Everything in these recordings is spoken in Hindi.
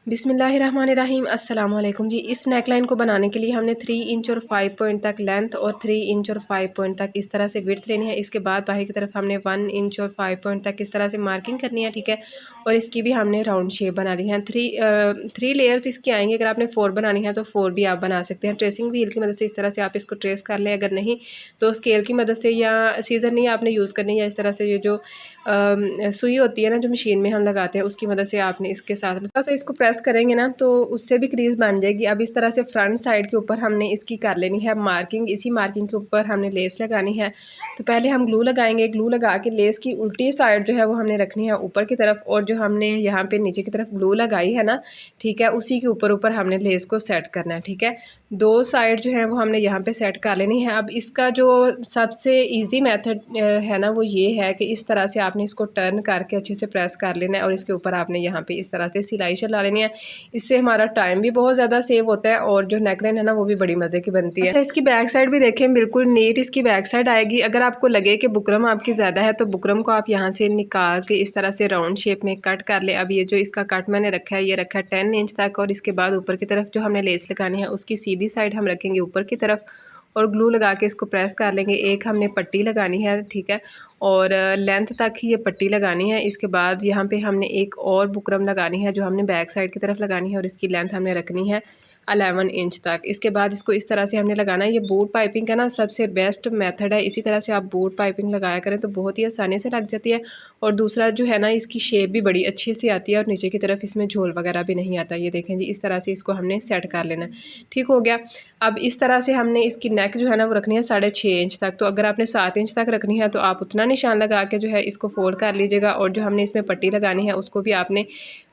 बिस्मिल्लाहिर्रहमानिर्रहीम अस्सलाम वालेकुम जी। इस नेकलाइन को बनाने के लिए हमने 3 इंच और 5 पॉइंट तक लेंथ और 3 इंच और 5 पॉइंट तक इस तरह से विड्थ लेनी है। इसके बाद बाहर की तरफ हमने 1 इंच और 5 पॉइंट तक इस तरह से मार्किंग करनी है, ठीक है। और इसकी भी हमने राउंड शेप बना ली है। थ्री लेयर्स इसकी आएंगी। अगर आपने 4 बनानी है तो 4 भी आप बना सकते हैं। ट्रेसिंग व्हील की मदद से इस तरह से आप इसको ट्रेस कर लें। अगर नहीं तो स्केल की मदद से या सीजर नहीं आपने यूज़ करनी है, इस तरह से ये जो सुई होती है ना जो मशीन में हम लगाते हैं उसकी मदद से आपने इसके साथ थोड़ा सा इसको प्रेस करेंगे ना तो उससे भी क्रीज बन जाएगी। अब इस तरह से फ्रंट साइड के ऊपर हमने इसकी कर लेनी है मार्किंग। इसी मार्किंग के ऊपर हमने लेस लगानी है। तो पहले हम ग्लू लगाएंगे। ग्लू लगा के लेस की उल्टी साइड जो है वो हमने रखनी है ऊपर की तरफ, और जो हमने यहाँ पे नीचे की तरफ ग्लू लगाई है ना, ठीक है, उसी के ऊपर ऊपर हमने लेस को सेट करना है, ठीक है। दो साइड जो है वो हमने यहाँ पे सेट कर लेनी है। अब इसका जो सबसे ईजी मेथड है ना वो ये है कि इस तरह से आपने इसको टर्न करके अच्छे से प्रेस कर लेना है और इसके ऊपर आपने यहाँ पे इस तरह से सिलाई चला लेनी है। इससे हमारा टाइम भी बहुत ज़्यादा सेव होता है और जो नेकलाइन है ना वो भी बड़ी मज़े की बनती है। अच्छा, इसकी बैक साइड भी देखें, बिल्कुल नीट इसकी बैक साइड आएगी। अगर आपको लगे कि बुकरम आपकी ज़्यादा है तो बुकरम को आप यहाँ से निकाल के इस तरह से राउंड शेप में कट कर लें। अब ये जो इसका कट मैंने रखा है ये रखा है 10 इंच तक, और इसके बाद ऊपर की तरफ जो हमने लेस लगानी है उसकी सीधी साइड हम रखेंगे ऊपर की तरफ और ग्लू लगा के इसको प्रेस कर लेंगे। एक हमने पट्टी लगानी है, ठीक है, और लेंथ तक ही ये पट्टी लगानी है। इसके बाद यहाँ पे हमने एक और बुकरम लगानी है जो हमने बैक साइड की तरफ लगानी है और इसकी लेंथ हमने रखनी है 11 इंच तक। इसके बाद इसको इस तरह से हमने लगाना है। ये बूट पाइपिंग का ना सबसे बेस्ट मेथड है। इसी तरह से आप बूट पाइपिंग लगाया करें तो बहुत ही आसानी से लग जाती है, और दूसरा जो है ना इसकी शेप भी बड़ी अच्छी से आती है और नीचे की तरफ इसमें झोल वगैरह भी नहीं आता। ये देखें जी, इस तरह से इसको हमने सेट कर लेना है, ठीक हो गया। अब इस तरह से हमने इसकी नेक जो है ना वो रखनी है 6.5 इंच तक। तो अगर आपने 7 इंच तक रखनी है तो आप उतना निशान लगा के जो है इसको फोल्ड कर लीजिएगा, और जो हमने इसमें पट्टी लगानी है उसको भी आपने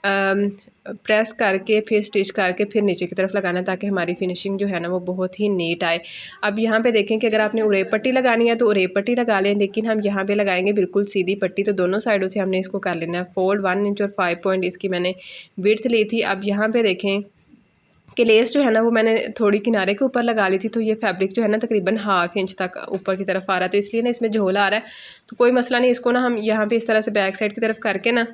प्रेस करके फिर स्टिच करके फिर नीचे की तरफ लगाना ताकि हमारी फिनिशिंग जो है ना वो बहुत ही नीट आए। अब यहाँ पे देखें कि अगर आपने उरेब पट्टी लगानी है तो उरेब पट्टी लगा लें, लेकिन हम यहाँ पे लगाएंगे बिल्कुल सीधी पट्टी। तो दोनों साइडों से हमने इसको कर लेना है फोल्ड। 1 इंच और 5 पॉइंट इसकी मैंने विड्थ ली थी। अब यहाँ पे देखें कि लेस जो है ना वो मैंने थोड़ी किनारे के ऊपर लगा ली थी, तो ये फैब्रिक जो है ना तकरीबन 1/2 इंच तक ऊपर की तरफ आ रहा है, तो इसलिए ना इसमें झोल आ रहा है। तो कोई मसला नहीं, इसको ना हम यहाँ पे इस तरह से बैक साइड की तरफ करके ना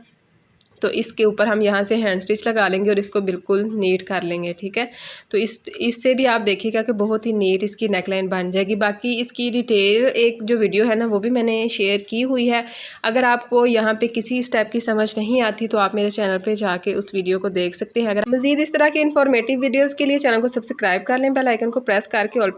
तो इसके ऊपर हम यहाँ से हैंड स्टिच लगा लेंगे और इसको बिल्कुल नीट कर लेंगे, ठीक है। तो इससे भी आप देखिएगा कि बहुत ही नीट इसकी नेकलाइन बन जाएगी। बाकी इसकी डिटेल एक जो वीडियो है ना वो भी मैंने शेयर की हुई है। अगर आपको यहाँ पे किसी स्टेप की समझ नहीं आती तो आप मेरे चैनल पे जाके उस वीडियो को देख सकते हैं। अगर मज़ीद इस तरह के इन्फॉर्मेटिव वीडियोज़ के लिए चैनल को सब्सक्राइब कर लें, बेल आइकन को प्रेस करके ऑल पे